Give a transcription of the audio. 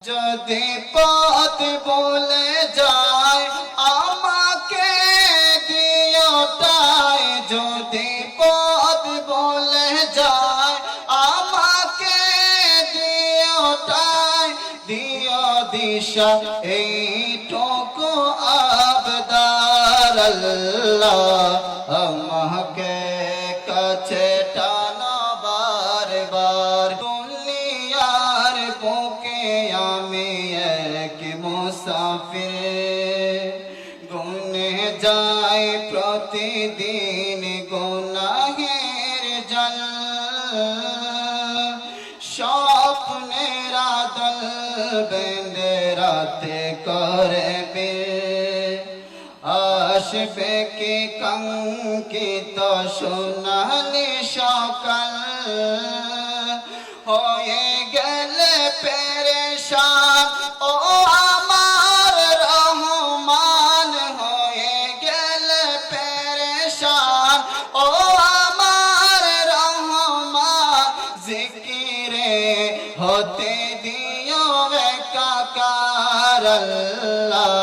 যদি পথ বলে যায় আমাকে দিওটাই, যদি পথ বলে যায় আমাকে দিওটাই, দিও দিশা এইটুকু আবদার আল্লাহ, আমাকে কাছে টানো বারবার। দুনিয়ার বুকে আমি এক মুসাফির, গুনে যাই প্রতিদিন গুনাহের জল, স্বপ্নের আদল বেঁধে রাতে করবে, আসবে কি কাঙ্ক্ষিত সোনালি সকাল, হয়ে গেলে পেরেশান ও আমার রহমান, হয়ে গেলে পেরেশান ও আমার রহমান, জিকিরে হতে দিও একাকার আল্লাহ,